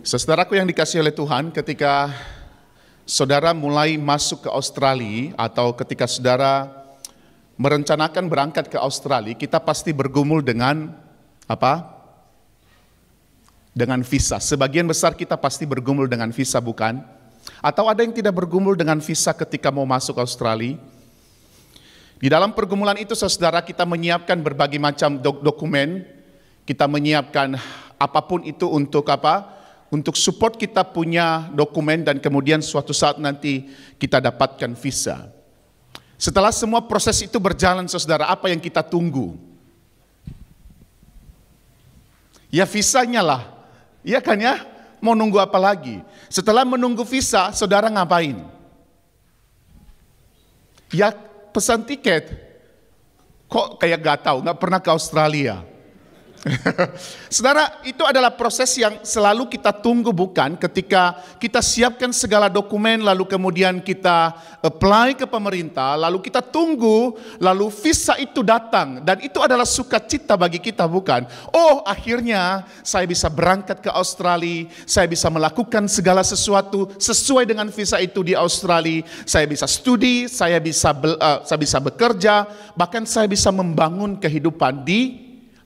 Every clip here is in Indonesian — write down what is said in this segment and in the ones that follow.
Saudaraku yang dikasihi oleh Tuhan, ketika saudara mulai masuk ke Australia atau ketika saudara merencanakan berangkat ke Australia, kita pasti bergumul dengan apa? Dengan visa. Sebagian besar kita pasti bergumul dengan visa, bukan? Atau ada yang tidak bergumul dengan visa ketika mau masuk Australia? Di dalam pergumulan itu, saudara, kita menyiapkan berbagai macam dokumen. Kita menyiapkan apapun itu untuk apa? Untuk support kita punya dokumen dan kemudian suatu saat nanti kita dapatkan visa. Setelah semua proses itu berjalan, saudara, apa yang kita tunggu? Ya visanya lah. Iya kan ya? Mau nunggu apa lagi? Setelah menunggu visa, saudara ngapain? Ya pesan tiket. Kok kayak gak tahu, gak pernah ke Australia. Saudara, itu adalah proses yang selalu kita tunggu, bukan? Ketika kita siapkan segala dokumen, lalu kemudian kita apply ke pemerintah, lalu kita tunggu, lalu visa itu datang. Dan itu adalah sukacita bagi kita, bukan? Oh, akhirnya saya bisa berangkat ke Australia, saya bisa melakukan segala sesuatu sesuai dengan visa itu di Australia. Saya bisa studi, saya bisa bekerja, bahkan saya bisa membangun kehidupan di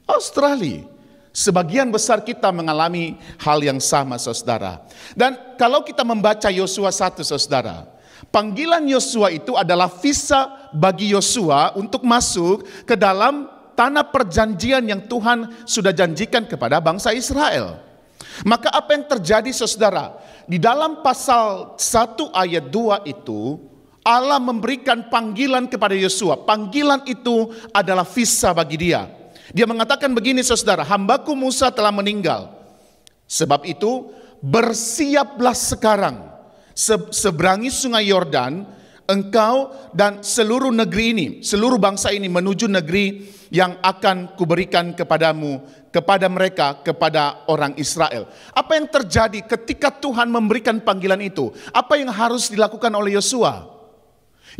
Australia. Sebagian besar kita mengalami hal yang sama, saudara. Dan kalau kita membaca Yosua 1, saudara, panggilan Yosua itu adalah visa bagi Yosua untuk masuk ke dalam tanah perjanjian yang Tuhan sudah janjikan kepada bangsa Israel. Maka apa yang terjadi, saudara? Di dalam pasal 1 ayat 2 itu, Allah memberikan panggilan kepada Yosua. Panggilan itu adalah visa bagi dia. Dia mengatakan begini, saudara, hambaku Musa telah meninggal. Sebab itu bersiaplah sekarang, seberangi sungai Yordan, engkau dan seluruh negeri ini, seluruh bangsa ini menuju negeri yang akan kuberikan kepadamu, kepada mereka, kepada orang Israel. Apa yang terjadi ketika Tuhan memberikan panggilan itu? Apa yang harus dilakukan oleh Yosua?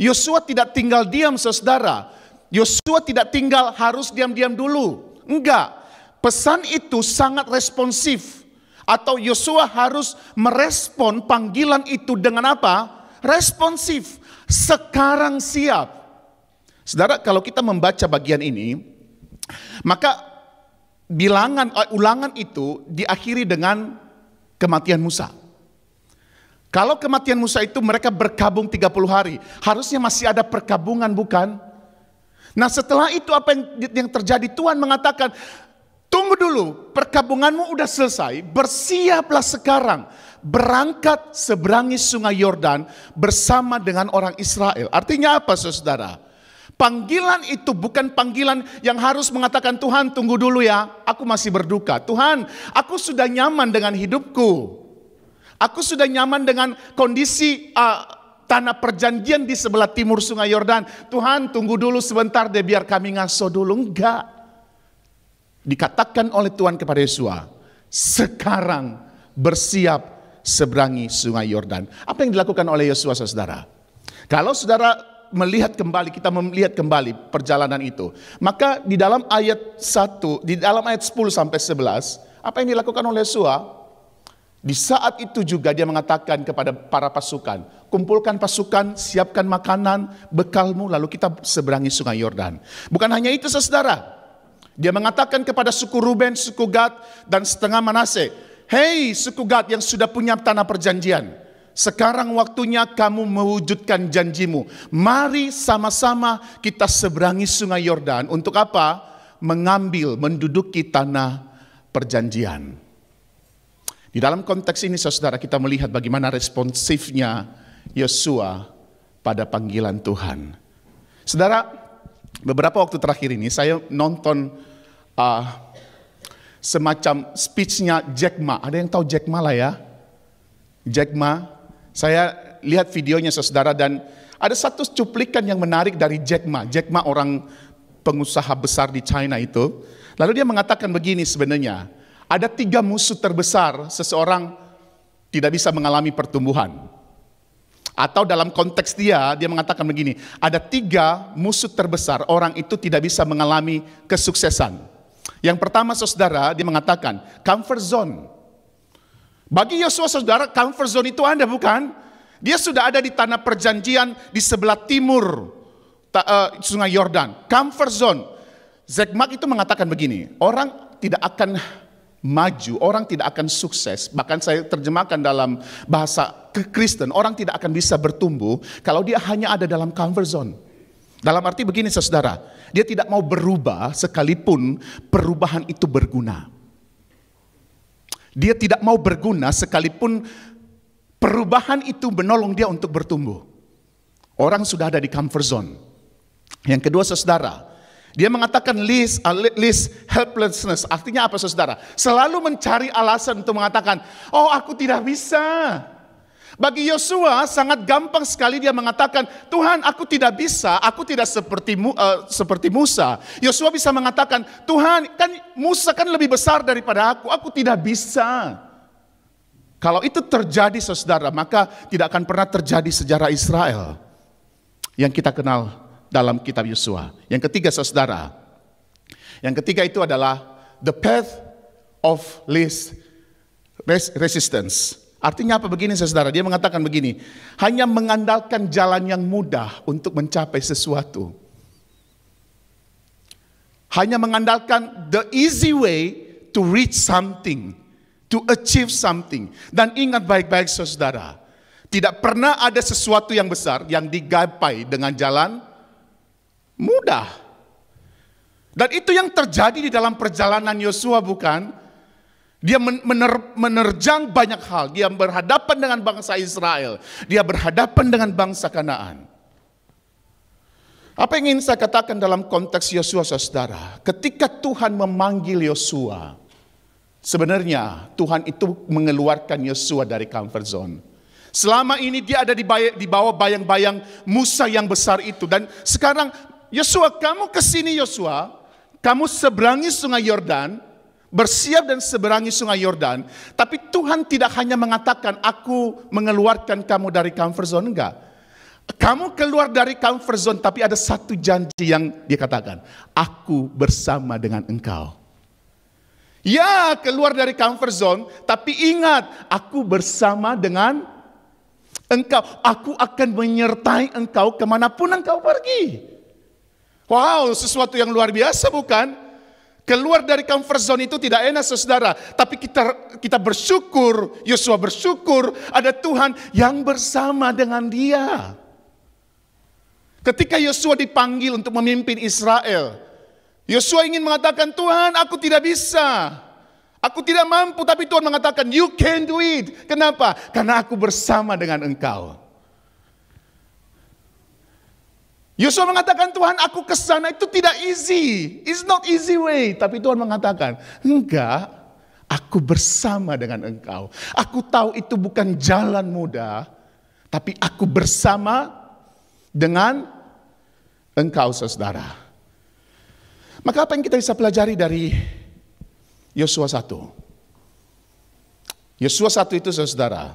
Yosua tidak tinggal diam, saudara. Yosua tidak tinggal harus diam-diam dulu. Enggak. Pesan itu sangat responsif. Atau Yosua harus merespon panggilan itu dengan apa? Responsif. Sekarang siap. Saudara, kalau kita membaca bagian ini, maka ulangan itu diakhiri dengan kematian Musa. Kalau kematian Musa itu mereka berkabung 30 hari. Harusnya masih ada perkabungan, bukan? Nah, setelah itu apa yang terjadi? Tuhan mengatakan, tunggu dulu, perkabunganmu udah selesai, bersiaplah sekarang, berangkat seberangi sungai Yordan bersama dengan orang Israel. Artinya apa, saudara? Panggilan itu bukan panggilan yang harus mengatakan, Tuhan tunggu dulu ya, aku masih berduka. Tuhan, aku sudah nyaman dengan hidupku. Aku sudah nyaman dengan kondisi tanah perjanjian di sebelah timur sungai Yordan. Tuhan tunggu dulu sebentar deh biar kami ngaso dulu. Enggak. Dikatakan oleh Tuhan kepada Yosua, sekarang bersiap seberangi sungai Yordan. Apa yang dilakukan oleh Yosua, saudara? Kalau saudara melihat kembali, kita melihat kembali perjalanan itu. Maka di dalam ayat 1, di dalam ayat 10 sampai 11, apa yang dilakukan oleh Yosua? Di saat itu juga dia mengatakan kepada para pasukan, kumpulkan pasukan, siapkan makanan, bekalmu, lalu kita seberangi sungai Yordan. Bukan hanya itu, saudara. Dia mengatakan kepada suku Ruben, suku Gad, dan setengah Manase, hei suku Gad yang sudah punya tanah perjanjian, sekarang waktunya kamu mewujudkan janjimu. Mari sama-sama kita seberangi sungai Yordan. Untuk apa? Menduduki tanah perjanjian. Di dalam konteks ini, saudara, kita melihat bagaimana responsifnya Yosua pada panggilan Tuhan. Saudara, beberapa waktu terakhir ini saya nonton semacam speech-nya Jack Ma. Ada yang tahu Jack Ma lah ya? Jack Ma, saya lihat videonya, saudara, dan ada satu cuplikan yang menarik dari Jack Ma. Jack Ma orang pengusaha besar di China itu. Lalu dia mengatakan begini sebenarnya, ada 3 musuh terbesar seseorang tidak bisa mengalami pertumbuhan. Atau dalam konteks dia mengatakan begini, ada 3 musuh terbesar orang itu tidak bisa mengalami kesuksesan. Yang pertama, saudara, dia mengatakan comfort zone. Bagi Yosua saudara, comfort zone itu ada bukan? Dia sudah ada di tanah perjanjian di sebelah timur Sungai Yordan. Comfort zone. Zekmak itu mengatakan begini, orang tidak akan maju, orang tidak akan sukses. Bahkan saya terjemahkan dalam bahasa Kristen, orang tidak akan bisa bertumbuh kalau dia hanya ada dalam comfort zone. Dalam arti begini saudara, dia tidak mau berubah sekalipun perubahan itu berguna. Dia tidak mau berguna sekalipun perubahan itu menolong dia untuk bertumbuh. Orang sudah ada di comfort zone. Yang kedua saudara, dia mengatakan list helplessness. Artinya apa saudara? Selalu mencari alasan untuk mengatakan, oh aku tidak bisa. Bagi Yosua sangat gampang sekali dia mengatakan, Tuhan aku tidak bisa, aku tidak seperti Musa. Yosua bisa mengatakan, Tuhan kan Musa kan lebih besar daripada aku tidak bisa. Kalau itu terjadi saudara, maka tidak akan pernah terjadi sejarah Israel yang kita kenal dalam kitab Yosua. Yang ketiga saudara, yang ketiga itu adalah the path of least resistance. Artinya apa begini saudara, dia mengatakan begini, hanya mengandalkan jalan yang mudah untuk mencapai sesuatu. Hanya mengandalkan the easy way to reach something, to achieve something. Dan ingat baik-baik saudara, tidak pernah ada sesuatu yang besar yang digapai dengan jalan mudah. Dan itu yang terjadi di dalam perjalanan Yosua bukan? Dia menerjang banyak hal. Dia berhadapan dengan bangsa Israel. Dia berhadapan dengan bangsa Kanaan. Apa yang ingin saya katakan dalam konteks Yosua saudara? Ketika Tuhan memanggil Yosua, sebenarnya Tuhan itu mengeluarkan Yosua dari comfort zone. Selama ini dia ada di bawah bayang-bayang Musa yang besar itu. Dan sekarang Yosua, kamu kesini Yosua, kamu seberangi Sungai Yordan, bersiap dan seberangi Sungai Yordan. Tapi Tuhan tidak hanya mengatakan, aku mengeluarkan kamu dari comfort zone, enggak. Kamu keluar dari comfort zone, tapi ada satu janji yang dia katakan, aku bersama dengan engkau. Ya, keluar dari comfort zone, tapi ingat, aku bersama dengan engkau. Aku akan menyertai engkau kemanapun engkau pergi. Wow, sesuatu yang luar biasa bukan? Keluar dari comfort zone itu tidak enak saudara. Tapi kita bersyukur, Yosua bersyukur ada Tuhan yang bersama dengan dia. Ketika Yosua dipanggil untuk memimpin Israel, Yosua ingin mengatakan, Tuhan aku tidak bisa. Aku tidak mampu, tapi Tuhan mengatakan, you can do it. Kenapa? Karena aku bersama dengan engkau. Yosua mengatakan, Tuhan aku kesana itu tidak easy. It's not easy way. Tapi Tuhan mengatakan, enggak, aku bersama dengan engkau. Aku tahu itu bukan jalan mudah. Tapi aku bersama dengan engkau saudara. Maka apa yang kita bisa pelajari dari Yosua 1? Yosua 1 itu saudara.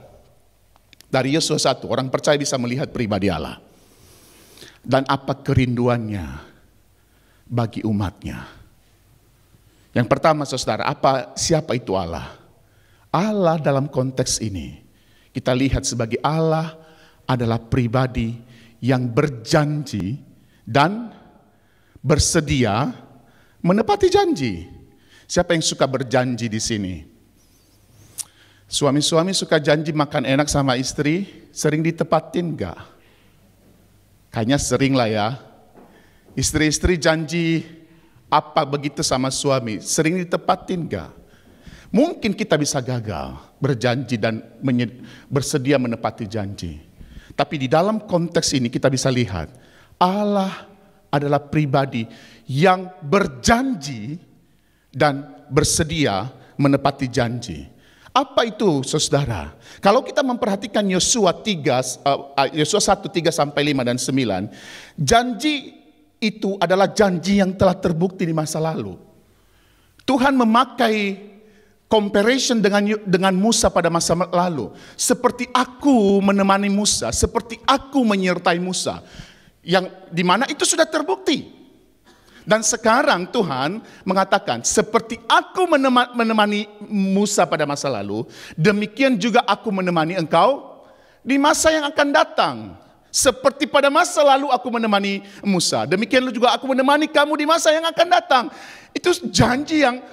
Dari Yosua 1 orang percaya bisa melihat pribadi Allah. Dan apa kerinduannya bagi umatnya. Yang pertama saudara, siapa itu Allah? Allah dalam konteks ini kita lihat sebagai Allah adalah pribadi yang berjanji dan bersedia menepati janji. Siapa yang suka berjanji di sini? Suami-suami suka janji makan enak sama istri, sering ditepatin enggak? Kayaknya sering lah ya. Istri-istri janji apa begitu sama suami, sering ditepatin enggak? Mungkin kita bisa gagal berjanji dan bersedia menepati janji. Tapi di dalam konteks ini kita bisa lihat Allah adalah pribadi yang berjanji dan bersedia menepati janji. Apa itu saudara? Kalau kita memperhatikan Yosua 1, 3 sampai 5 dan 9, janji itu adalah janji yang telah terbukti di masa lalu. Tuhan memakai comparison dengan Musa pada masa lalu. Seperti aku menemani Musa, seperti aku menyertai Musa. Yang dimana itu sudah terbukti. Dan sekarang Tuhan mengatakan, seperti aku menemani Musa pada masa lalu, demikian juga aku menemani engkau di masa yang akan datang. Seperti pada masa lalu aku menemani Musa, demikian juga aku menemani kamu di masa yang akan datang. Itu janji yang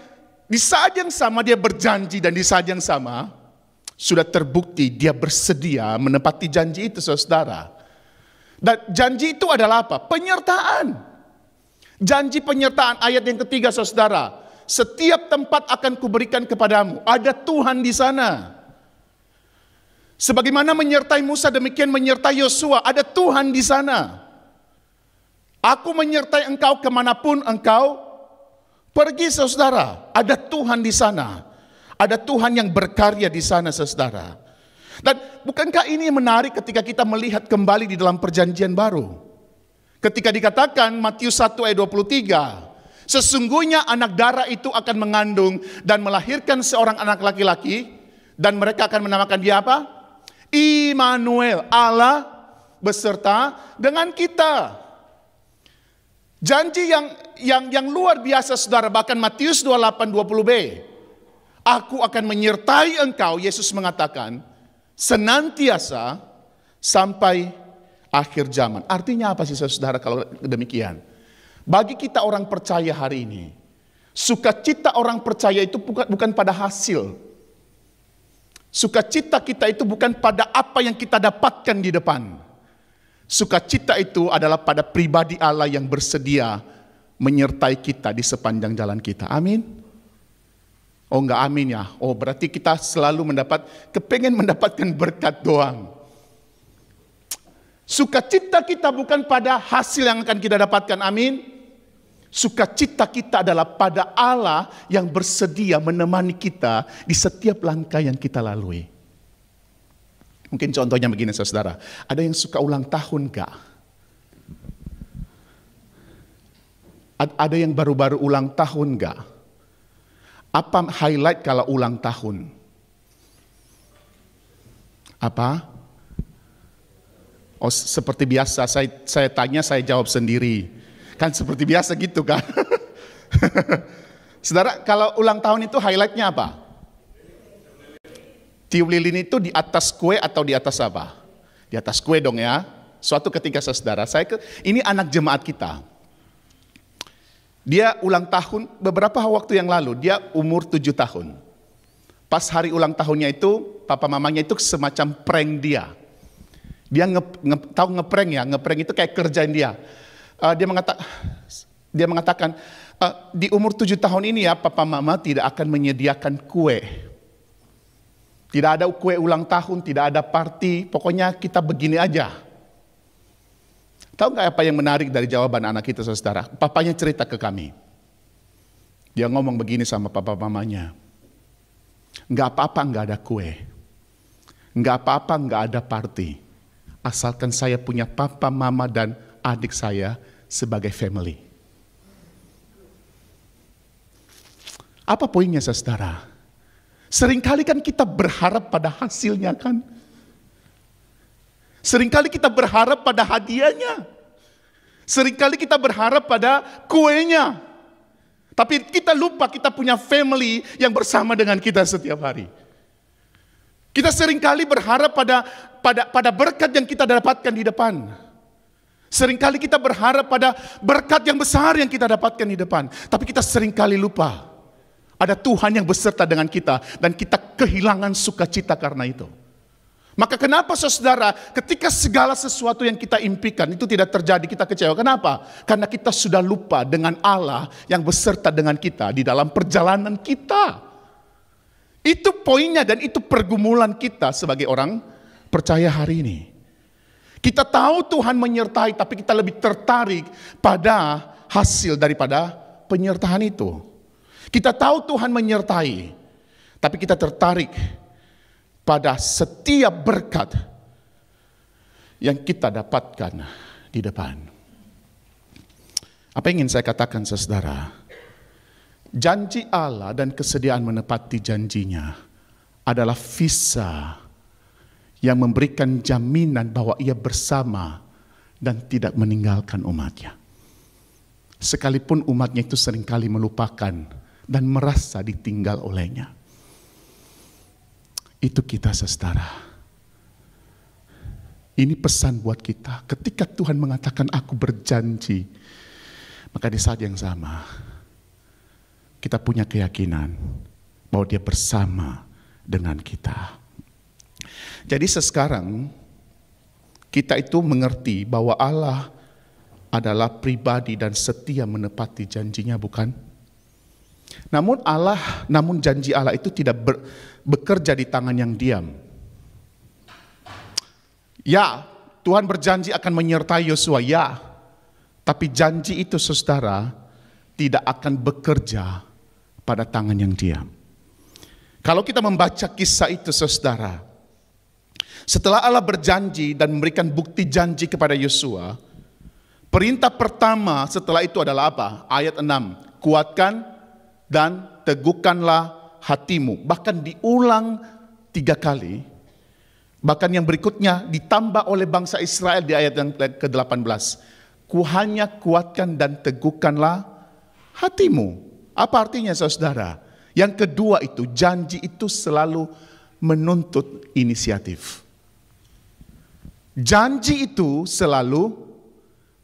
di saat yang sama dia berjanji, dan di saat yang sama sudah terbukti dia bersedia menepati janji itu, saudara. Dan janji itu adalah apa? Penyertaan. Janji penyertaan ayat yang ketiga, saudara. Setiap tempat akan kuberikan kepadamu. Ada Tuhan di sana. Sebagaimana menyertai Musa, demikian menyertai Yosua. Ada Tuhan di sana. Aku menyertai engkau kemanapun engkau pergi, saudara. Ada Tuhan di sana. Ada Tuhan yang berkarya di sana, saudara. Dan bukankah ini menarik ketika kita melihat kembali di dalam perjanjian baru? Ketika dikatakan Matius 1 ayat 23, sesungguhnya anak darah itu akan mengandung dan melahirkan seorang anak laki-laki, dan mereka akan menamakan dia apa? Immanuel, Allah beserta dengan kita. Janji yang luar biasa, saudara. Bahkan Matius 28:20b, aku akan menyertai engkau, Yesus mengatakan, senantiasa sampai akhir zaman. Artinya apa sih, saudara, kalau demikian? Bagi kita orang percaya hari ini, sukacita orang percaya itu bukan pada hasil. Sukacita kita itu bukan pada apa yang kita dapatkan di depan. Sukacita itu adalah pada pribadi Allah yang bersedia menyertai kita di sepanjang jalan kita. Amin. Oh enggak amin ya. Oh berarti kita selalu kepengen mendapatkan berkat doang. Sukacita kita bukan pada hasil yang akan kita dapatkan, amin. Sukacita kita adalah pada Allah yang bersedia menemani kita di setiap langkah yang kita lalui. Mungkin contohnya begini, saudara. Ada yang suka ulang tahun gak? Ada yang baru-baru ulang tahun gak? Apa highlight kalau ulang tahun? Apa? Oh, seperti biasa, saya tanya, saya jawab sendiri. Kan seperti biasa gitu kan. Saudara, kalau ulang tahun itu highlightnya apa? Tiup lilin itu di atas kue atau di atas apa? Di atas kue dong ya. Suatu ketika, saudara, ini anak jemaat kita. Dia ulang tahun beberapa waktu yang lalu, dia umur 7 tahun. Pas hari ulang tahunnya itu, papa mamanya itu semacam prank dia. Dia tahu ngeprank ya, ngeprank itu kayak kerjaan dia. Dia mengatakan, di umur 7 tahun ini ya, papa mama tidak akan menyediakan kue. Tidak ada kue ulang tahun, tidak ada party, pokoknya kita begini aja. Tahu nggak apa yang menarik dari jawaban anak kita, saudara? Papanya cerita ke kami. Dia ngomong begini sama papa mamanya. Nggak apa-apa nggak ada kue. Nggak apa-apa nggak ada party. Asalkan saya punya papa, mama, dan adik saya sebagai family. Apa poinnya, saudara? Seringkali kan kita berharap pada hasilnya kan? Seringkali kita berharap pada hadiahnya. Seringkali kita berharap pada kuenya. Tapi kita lupa kita punya family yang bersama dengan kita setiap hari. Kita seringkali berharap pada berkat yang kita dapatkan di depan. Seringkali kita berharap pada berkat yang besar yang kita dapatkan di depan. Tapi kita seringkali lupa. Ada Tuhan yang beserta dengan kita. Dan kita kehilangan sukacita karena itu. Maka kenapa, saudara, ketika segala sesuatu yang kita impikan itu tidak terjadi, kita kecewa. Kenapa? Karena kita sudah lupa dengan Allah yang beserta dengan kita di dalam perjalanan kita. Itu poinnya dan itu pergumulan kita sebagai orang percaya hari ini. Kita tahu Tuhan menyertai, tapi kita lebih tertarik pada hasil daripada penyertaan itu. Kita tahu Tuhan menyertai, tapi kita tertarik pada setiap berkat yang kita dapatkan di depan. Apa yang ingin saya katakan, saudara? Janji Allah dan kesediaan menepati janjinya adalah visa yang memberikan jaminan bahwa ia bersama dan tidak meninggalkan umatnya. Sekalipun umatnya itu seringkali melupakan dan merasa ditinggal olehnya. Itu kita, saudara. Ini pesan buat kita. Ketika Tuhan mengatakan aku berjanji, maka di saat yang sama kita punya keyakinan bahwa Dia bersama dengan kita. Jadi sekarang kita itu mengerti bahwa Allah adalah pribadi dan setia menepati janjinya, bukan? Namun janji Allah itu tidak bekerja di tangan yang diam. Ya, Tuhan berjanji akan menyertai Yosua, ya. Tapi janji itu, saudara, tidak akan bekerja pada tangan yang diam. Kalau kita membaca kisah itu, saudara, setelah Allah berjanji dan memberikan bukti janji kepada Yosua, perintah pertama setelah itu adalah apa? Ayat 6, kuatkan dan teguhkanlah hatimu. Bahkan diulang 3 kali. Bahkan yang berikutnya ditambah oleh bangsa Israel di ayat yang ke-18. Ku hanya kuatkan dan teguhkanlah hatimu. Apa artinya, saudara? Yang kedua itu, janji itu selalu menuntut inisiatif. Janji itu selalu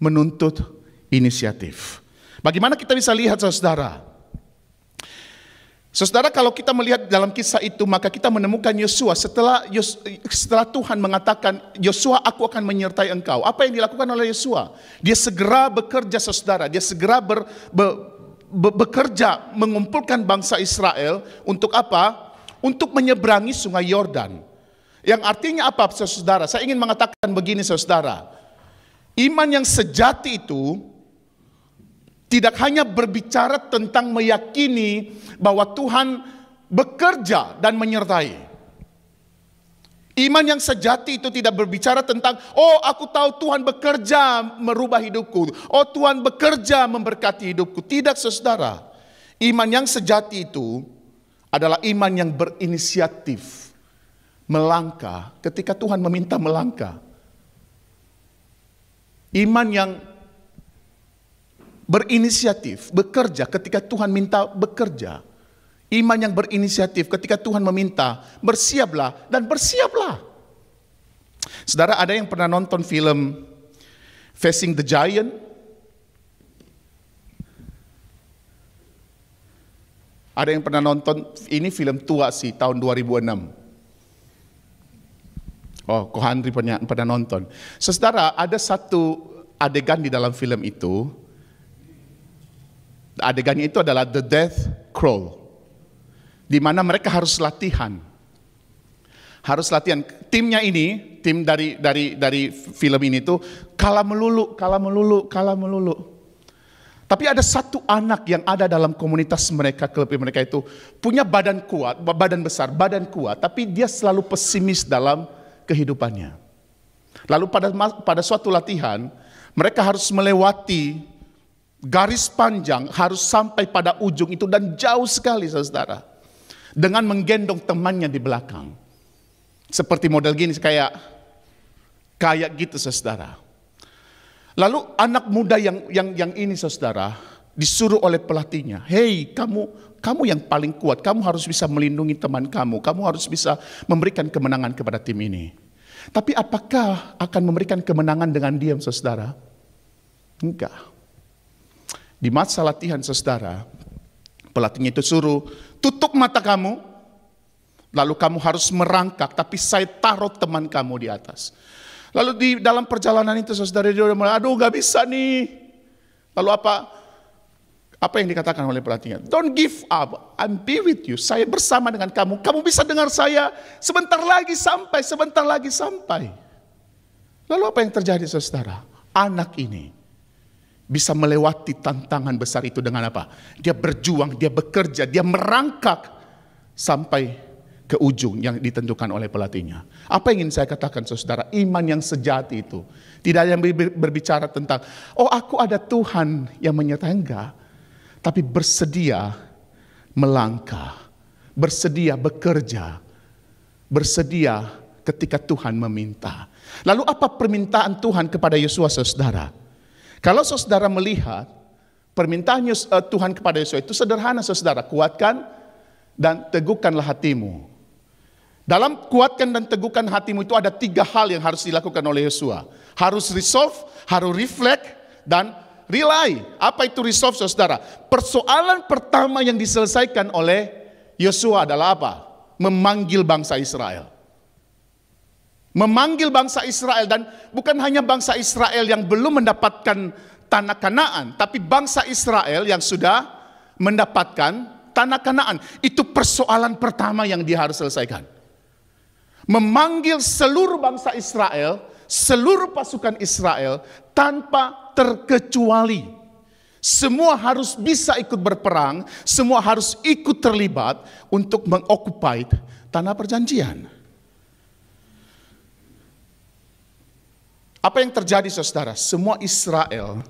menuntut inisiatif. Bagaimana kita bisa lihat, saudara? Saudara, kalau kita melihat dalam kisah itu, maka kita menemukan Yosua setelah Tuhan mengatakan, Yosua, aku akan menyertai engkau. Apa yang dilakukan oleh Yosua? Dia segera bekerja, saudara. Dia segera bekerja mengumpulkan bangsa Israel untuk apa? Untuk menyeberangi sungai Yordan. Yang artinya apa, saudara? Saya ingin mengatakan begini, saudara. Iman yang sejati itu tidak hanya berbicara tentang meyakini bahwa Tuhan bekerja dan menyertai. Iman yang sejati itu tidak berbicara tentang, oh aku tahu Tuhan bekerja merubah hidupku. Oh Tuhan bekerja memberkati hidupku. Tidak, saudara. Iman yang sejati itu adalah iman yang berinisiatif. Melangkah ketika Tuhan meminta melangkah. Iman yang berinisiatif, bekerja ketika Tuhan minta bekerja. Iman yang berinisiatif ketika Tuhan meminta, bersiaplah dan bersiaplah. Saudara, ada yang pernah nonton film Facing the Giant? Ada yang pernah nonton, ini film tua sih, tahun 2006. Oh, Kohandri pernah nonton. Saudara, ada satu adegan di dalam film itu. Adegannya itu adalah The Death Crawl, di mana mereka harus latihan. Harus latihan. Timnya ini, tim dari film ini tuh kalah melulu. Tapi ada satu anak yang ada dalam komunitas mereka, klub mereka itu punya badan kuat, badan besar, badan kuat, tapi dia selalu pesimis dalam kehidupannya. Lalu pada suatu latihan, mereka harus melewati garis panjang, harus sampai pada ujung itu dan jauh sekali, saudara. Dengan menggendong temannya di belakang. Seperti model gini, kayak gitu, saudara. Lalu anak muda yang ini, saudara, disuruh oleh pelatihnya, "Hei, kamu yang paling kuat, kamu harus bisa melindungi teman kamu harus bisa memberikan kemenangan kepada tim ini." Tapi apakah akan memberikan kemenangan dengan diam, saudara? Enggak. Di masa latihan, saudara, pelatihnya itu suruh, tutup mata kamu, lalu kamu harus merangkak, tapi saya taruh teman kamu di atas. Lalu di dalam perjalanan itu, saudara, dia udah mulai, aduh gak bisa nih. Lalu apa yang dikatakan oleh pelatihnya? Don't give up, I'm be with you. Saya bersama dengan kamu, kamu bisa dengar saya, sebentar lagi sampai. Lalu apa yang terjadi, saudara? Anak ini bisa melewati tantangan besar itu dengan apa? Dia berjuang, dia bekerja, dia merangkak sampai ke ujung yang ditentukan oleh pelatihnya. Apa yang ingin saya katakan, saudara? Iman yang sejati itu tidak hanya berbicara tentang, oh aku ada Tuhan yang menyertai, enggak. Tapi bersedia melangkah, bersedia bekerja, bersedia ketika Tuhan meminta. Lalu apa permintaan Tuhan kepada Yosua, saudara? Kalau saudara melihat Permintaan Tuhan kepada Yosua itu sederhana, saudara. Kuatkan dan teguhkanlah hatimu. Dalam kuatkan dan teguhkan hatimu itu ada 3 hal yang harus dilakukan oleh Yosua. Harus resolve, harus reflect, dan rely. Apa itu resolve, saudara? Persoalan pertama yang diselesaikan oleh Yosua adalah apa? Memanggil bangsa Israel. Memanggil bangsa Israel, dan bukan hanya bangsa Israel yang belum mendapatkan tanah Kanaan, tapi bangsa Israel yang sudah mendapatkan tanah Kanaan. Itu persoalan pertama yang dia harus selesaikan. Memanggil seluruh bangsa Israel, seluruh pasukan Israel tanpa terkecuali. Semua harus bisa ikut berperang, semua harus ikut terlibat untuk mengokupai tanah perjanjian. Apa yang terjadi, saudara? Semua Israel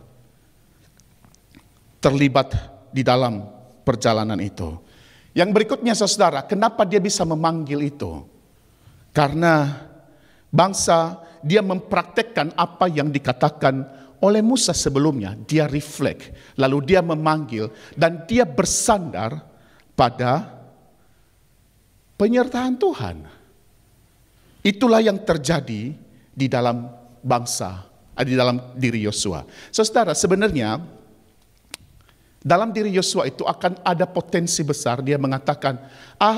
terlibat di dalam perjalanan itu. Yang berikutnya, saudara, kenapa dia bisa memanggil itu? Karena bangsa dia mempraktekkan apa yang dikatakan oleh Musa sebelumnya. Dia reflect, lalu dia memanggil, dan dia bersandar pada penyertaan Tuhan. Itulah yang terjadi di dalam bangsa, di dalam diri Yosua. Saudara, sebenarnya dalam diri Yosua itu akan ada potensi besar. Dia mengatakan,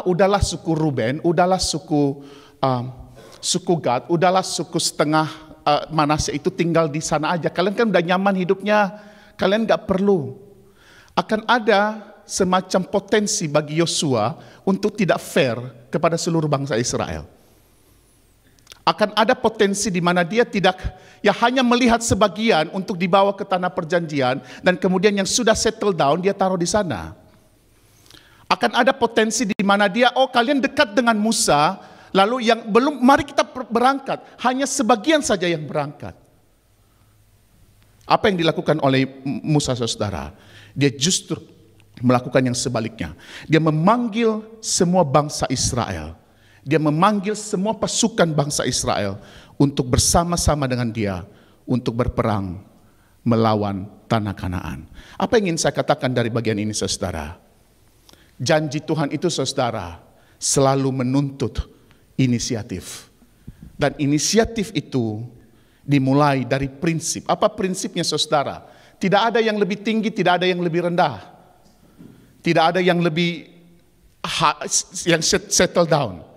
udahlah suku Ruben, udahlah suku Gad, udahlah suku setengah Manasye itu tinggal di sana aja. Kalian kan udah nyaman hidupnya, kalian gak perlu. Akan ada semacam potensi bagi Yosua untuk tidak fair kepada seluruh bangsa Israel. Akan ada potensi di mana dia tidak hanya melihat sebagian untuk dibawa ke tanah perjanjian, dan kemudian yang sudah settle down dia taruh di sana. Akan ada potensi di mana dia, kalian dekat dengan Musa, lalu yang belum, mari kita berangkat. Hanya sebagian saja yang berangkat. Apa yang dilakukan oleh Musa, saudara? Dia justru melakukan yang sebaliknya. Dia memanggil semua bangsa Israel. Dia memanggil semua pasukan bangsa Israel untuk bersama-sama dengan dia untuk berperang melawan tanah Kanaan. Apa yang ingin saya katakan dari bagian ini, saudara? Janji Tuhan itu, saudara, selalu menuntut inisiatif. Dan inisiatif itu dimulai dari prinsip. Apa prinsipnya, saudara? Tidak ada yang lebih tinggi, tidak ada yang lebih rendah. Tidak ada yang lebih yang settle down.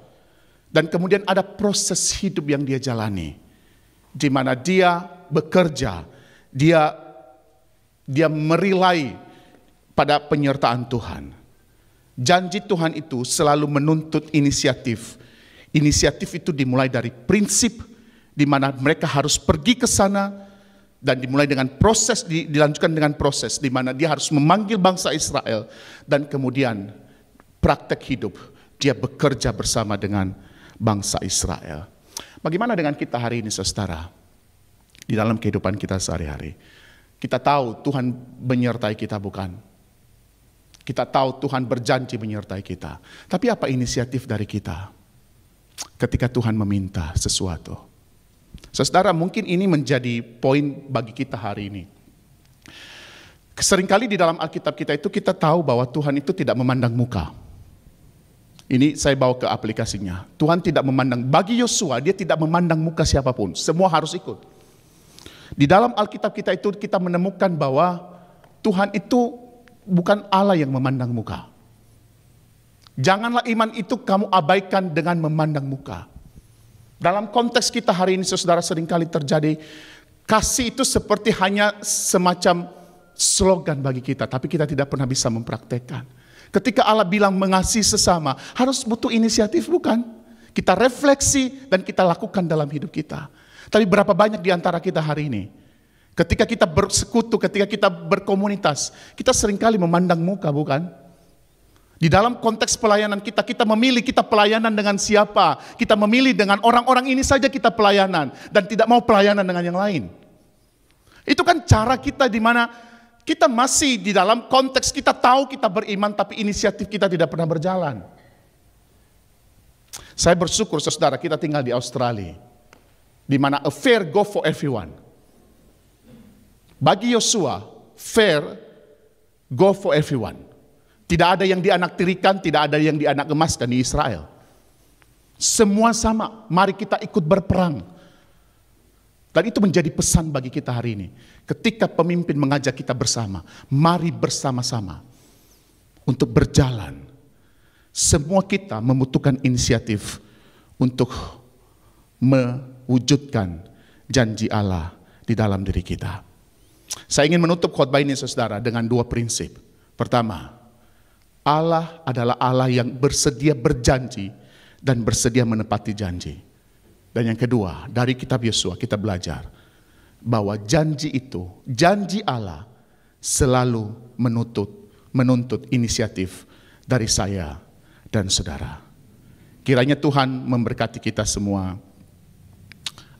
Dan kemudian ada proses hidup yang dia jalani, di mana dia bekerja, dia merilai pada penyertaan Tuhan. Janji Tuhan itu selalu menuntut inisiatif. Inisiatif itu dimulai dari prinsip, di mana mereka harus pergi ke sana, dan dimulai dengan proses, dilanjutkan dengan proses, di mana dia harus memanggil bangsa Israel, dan kemudian praktek hidup, dia bekerja bersama dengan bangsa Israel. Bagaimana dengan kita hari ini, saudara? Di dalam kehidupan kita sehari-hari, kita tahu Tuhan menyertai kita, bukan? Kita tahu Tuhan berjanji menyertai kita. Tapi apa inisiatif dari kita ketika Tuhan meminta sesuatu? Saudara, mungkin ini menjadi poin bagi kita hari ini. Seringkali di dalam Alkitab kita itu kita tahu bahwa Tuhan itu tidak memandang muka. Ini saya bawa ke aplikasinya. Tuhan tidak memandang, bagi Yosua dia tidak memandang muka siapapun. Semua harus ikut. Di dalam Alkitab kita itu kita menemukan bahwa Tuhan itu bukan Allah yang memandang muka. Janganlah iman itu kamu abaikan dengan memandang muka. Dalam konteks kita hari ini, saudara, seringkali terjadi kasih itu seperti hanya semacam slogan bagi kita, tapi kita tidak pernah bisa mempraktekkan. Ketika Allah bilang mengasihi sesama, harus butuh inisiatif, bukan? Kita refleksi dan kita lakukan dalam hidup kita. Tapi berapa banyak di antara kita hari ini, ketika kita bersekutu, ketika kita berkomunitas, kita seringkali memandang muka, bukan? Di dalam konteks pelayanan kita, kita memilih kita pelayanan dengan siapa. Kita memilih dengan orang-orang ini saja kita pelayanan, dan tidak mau pelayanan dengan yang lain. Itu kan cara kita di mana kita masih di dalam konteks kita tahu kita beriman, tapi inisiatif kita tidak pernah berjalan. Saya bersyukur, saudara, kita tinggal di Australia, di mana a fair go for everyone. Bagi Yosua, fair Go for everyone. Tidak ada yang dianaktirikan, tidak ada yang dianak emaskan di Israel. Semua sama, mari kita ikut berperang. Dan itu menjadi pesan bagi kita hari ini. Ketika pemimpin mengajak kita bersama, mari bersama-sama untuk berjalan. Semua kita membutuhkan inisiatif untuk mewujudkan janji Allah di dalam diri kita. Saya ingin menutup khotbah ini saudara dengan dua prinsip. Pertama, Allah adalah Allah yang bersedia berjanji dan bersedia menepati janji. Dan yang kedua, dari kitab Yosua kita belajar bahwa janji itu, janji Allah selalu menuntut inisiatif dari saya dan saudara. Kiranya Tuhan memberkati kita semua.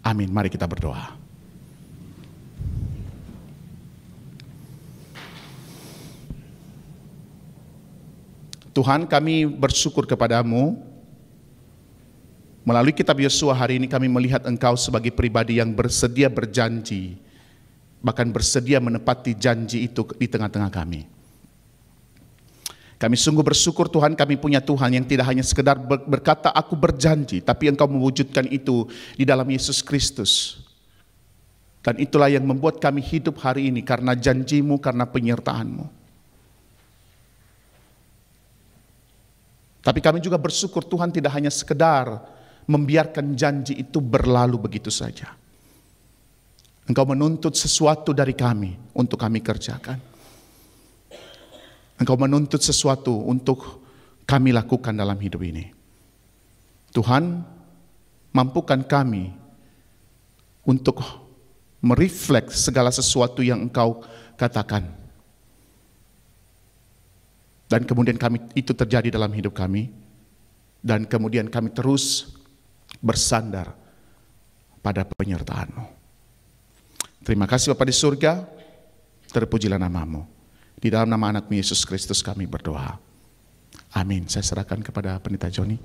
Amin. Mari kita berdoa. Tuhan, kami bersyukur kepadamu. Melalui kitab Yosua hari ini kami melihat Engkau sebagai pribadi yang bersedia berjanji, bahkan bersedia menepati janji itu di tengah-tengah kami. Kami sungguh bersyukur Tuhan, kami punya Tuhan yang tidak hanya sekedar berkata aku berjanji, tapi Engkau mewujudkan itu di dalam Yesus Kristus. Dan itulah yang membuat kami hidup hari ini karena janjimu, karena penyertaan-Mu. Tapi kami juga bersyukur Tuhan tidak hanya sekedar membiarkan janji itu berlalu begitu saja. Engkau menuntut sesuatu dari kami untuk kami kerjakan. Engkau menuntut sesuatu untuk kami lakukan dalam hidup ini. Tuhan, mampukan kami untuk merefleks segala sesuatu yang Engkau katakan. Dan kemudian itu terjadi dalam hidup kami. Dan kemudian kami terus bersandar pada penyertaan-Mu. Terima kasih Bapa di surga, terpujilah nama-Mu. Di dalam nama anak-Mu Yesus Kristus kami berdoa. Amin. Saya serahkan kepada Pendeta Joni.